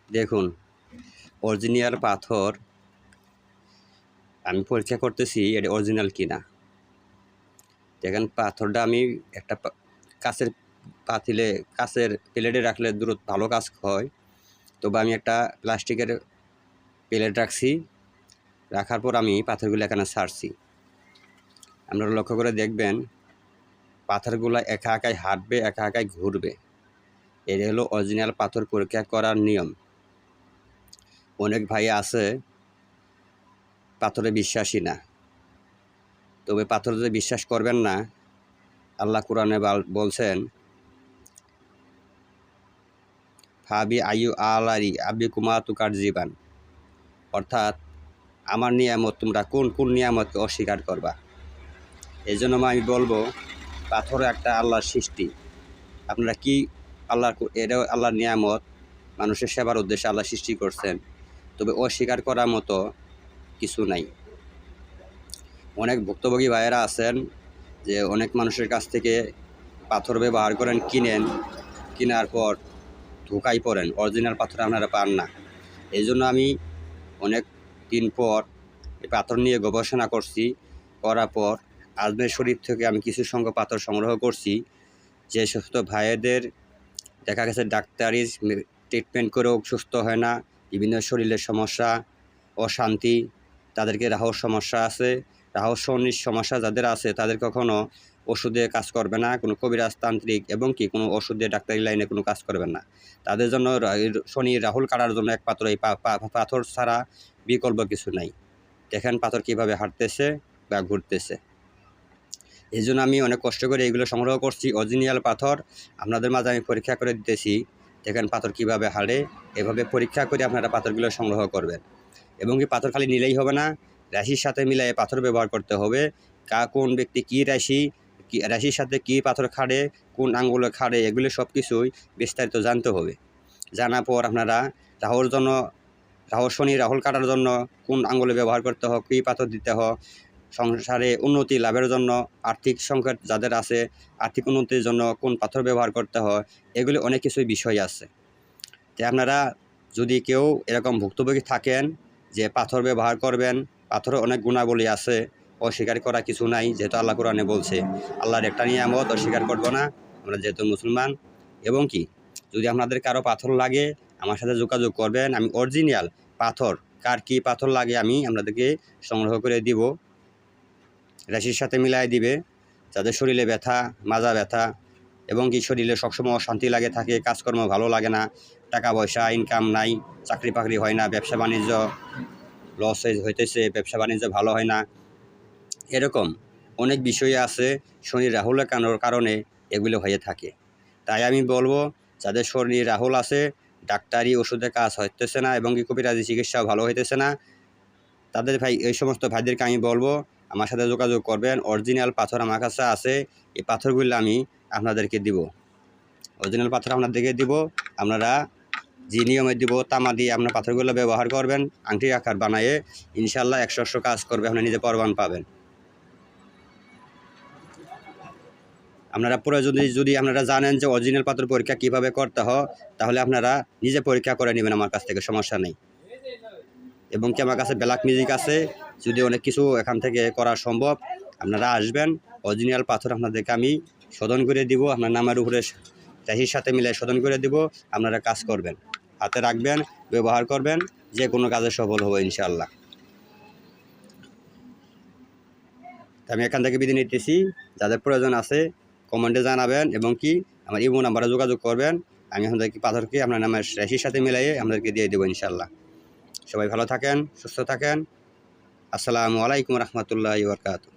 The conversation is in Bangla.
দেখুন, অরিজিনাল পাথর আমি পরীক্ষা করতেছি এটা অরিজিনাল কিনা। দেখেন পাথরটা আমি একটা কাচের পাতিলে, কাচের প্লেটে রাখলে দ্রুত ভালো কাজ হয়। তবে আমি একটা প্লাস্টিকের প্লেট রাখছি, রাখার পর আমি পাথরগুলো এখানে ছাড়ছি। আপনারা লক্ষ্য করে দেখবেন পাথরগুলো একা একাই হাঁটবে, একা একাই ঘুরবে। এটা হলো অরিজিনাল পাথর পরীক্ষা করার নিয়ম। অনেক ভাই আছে পাথরে বিশ্বাসী না, তবে পাথর যদি বিশ্বাস করবেন না, আল্লাহ কোরআনে বলছেন ফাবি আয়ু আলারি আবি কুমা তুকার জীবান, অর্থাৎ আমার নিয়ামত তোমরা কোন কোন নিয়ামতকে অস্বীকার করবা। এই জন্য আমি বলবো পাথর একটা আল্লাহর সৃষ্টি। আপনারা কি এটাও আল্লাহর নিয়ামত, মানুষের সেবার উদ্দেশ্যে আল্লাহ সৃষ্টি করছেন। তবে অস্বীকার করার মতো কিছু নাই। অনেক ভুক্তভোগী ভাইয়েরা আছেন যে অনেক মানুষের কাছ থেকে পাথর ব্যবহার করেন, কেনার পর ধোঁকায় পড়েন, অরিজিনাল পাথর আপনারা পান না। এই জন্য আমি অনেক দিন পর এই পাথর নিয়ে গবেষণা করছি, করার পর আজমের শরীফ থেকে আমি কিছু সংখ্যক পাথর সংগ্রহ করছি। যে সুস্থ ভাইয়েদের দেখা গেছে ডাক্তারি ট্রিটমেন্ট করেও সুস্থ হয় না, বিভিন্ন শরীরের সমস্যা, অশান্তি, তাদেরকে রাহুর সমস্যা আছে, রাহুর শনির সমস্যা যাদের আছে তাদের কখনো ওষুধে কাজ করবে না, কোনো কবিরাজতান্ত্রিক এবং কি কোনো ওষুধে ডাক্তারি লাইনে কোনো কাজ করবেন না। তাদের জন্য শনি রাহুল কাটার জন্য একমাত্র এই পাথর ছাড়া বিকল্প কিছু নাই। দেখেন পাথর কীভাবে হাঁটতেছে বা ঘুরতেছে। এই জন্য আমি অনেক কষ্ট করে এইগুলো সংগ্রহ করছি। অরিজিনাল পাথর আপনাদের মাঝে আমি পরীক্ষা করে দিতেছি। দেখেন পাথর কীভাবে হাঁটে, এভাবে পরীক্ষা করে আপনারা পাথরগুলো সংগ্রহ করবেন। এবং কি পাথর খালি নিলেই হবে না, রাশির সাথে মিলিয়ে পাথর ব্যবহার করতে হবে। কোন ব্যক্তি কী রাশির সাথে কী পাথর খাড়ে, কোন আঙ্গুলে খাড়ে, এগুলো সব কিছুই বিস্তারিত জানতে হবে। জানার পর আপনারা রাহুর শনি রাহুল কাটার জন্য কোন আঙ্গুলে ব্যবহার করতে হয়, কী পাথর দিতে হয়, সংসারে উন্নতি লাভের জন্য, আর্থিক সংকট যাদের আছে আর্থিক উন্নতির জন্য কোন পাথর ব্যবহার করতে হয়, এগুলি অনেক কিছুই বিষয় আছে। তো আপনারা যদি কেউ এরকম ভুক্তভোগী থাকেন যে পাথর ব্যবহার করবেন, পাথরের অনেক গুণাবলী আছে, অস্বীকার করা কিছু নাই। যেহেতু আল্লাহ কোরআনে বলছে আল্লাহর একটা নিয়ামত অস্বীকার করবো না আমরা যেহেতু মুসলমান। এবং কি যদি আপনাদের কারো পাথর লাগে আমার সাথে যোগাযোগ করবেন। আমি অরিজিনাল পাথর, কার কী পাথর লাগে আমি আপনাদেরকে সংগ্রহ করে দিব, রাশির সাথে মিলাই দিবে। যাদের শরীরে ব্যথা, মাজা ব্যথা এবং কি শরীরে সবসময় অশান্তি লাগে থাকে, কাজকর্ম ভালো লাগে না, টাকা পয়সা ইনকাম নাই, চাকরি বাকরি হয় না, ব্যবসা বাণিজ্য লস হইতেছে, ব্যবসা বাণিজ্য ভালো হয় না, এরকম অনেক বিষয় আছে শনি রাহুলের কারণে এগুলো হয়ে থাকে। তাই আমি বলবো যাদের শনি রাহুল আছে, ডাক্তারি ওষুধে কাজ হইতেছে না এবং কি কবিরাজি চিকিৎসাও ভালো হইতেছে না, তাদের ভাই এই সমস্ত ভাইদেরকে আমি বলবো আমার সাথে যোগাযোগ করবেন। অরিজিনাল পাথর আমার কাছে আছে, এই পাথরগুলো আমি আপনাদেরকে দিব, অরিজিনাল পাথর আপনাদেরকে দিব। আপনারা যে নিয়মে দিব তামা দিয়ে আপনার পাথরগুলো ব্যবহার করবেন, আংটি আকার বানায়ে ইনশাল্লাহ 100 কাজ করবে, আপনি নিজে প্রমাণ পাবেন। আপনারা যদি আপনারা জানেন যে অরিজিনাল পাথর পরীক্ষা কীভাবে করতে হয়, তাহলে আপনারা নিজে পরীক্ষা করে নেবেন আমার কাছ থেকে, সমস্যা নেই। এবং কি আমার কাছে ব্ল্যাক ম্যাজিক আছে, যদি অনেক কিছু এখান থেকে করা সম্ভব, আপনারা আসবেন। অরিজিনাল পাথর আপনাদেরকে আমি শোধন করে দিব, আপনার নামের উপরে রাশির সাথে মিলে শোধন করে দিব। আপনারা কাজ করবেন, হাতে রাখবেন, ব্যবহার করবেন, যে কোনো কাজে সফল হবে ইনশাআল্লাহ। আমি এখান থেকে বিদায় নিতেছি। যাদের প্রয়োজন আছে কমেন্টে জানাবেন এবং কি আমার ইমো নাম্বারে যোগাযোগ করবেন। আমি আপনাদেরকে পাথরকে আপনার নামের রাশির সাথে মিলাইয়ে আপনাদেরকে দিয়ে দেবো ইনশাআল্লাহ। সবাই ভালো থাকেন, সুস্থ থাকেন। আসসালামু আলাইকুম রহমতুল্লাহি ওয়া বারাকাতুহু।